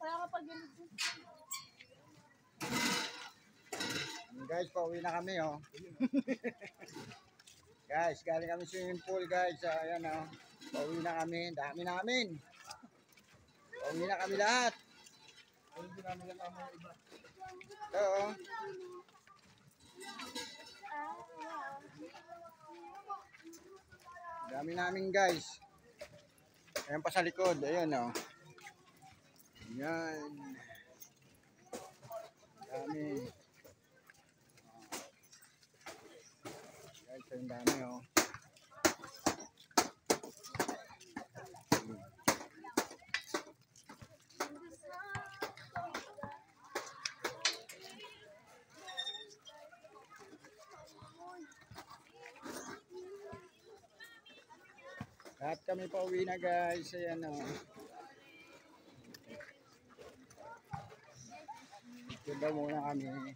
Wala ka pag-ilig. Guys, pauwi na kami, oh. Guys, galing kami swimming pool, guys. Ayan, oh. Pauwi na kami. Dami namin. Pauwi na kami lahat. Ito, oh. Dami namin, guys. Ayan pa sa likod. Ayan, oh. Ayan. Dami. Guys, ang dami, oh. Lahat kami pauwi na, guys. Ayan, oh. Ito muna kami.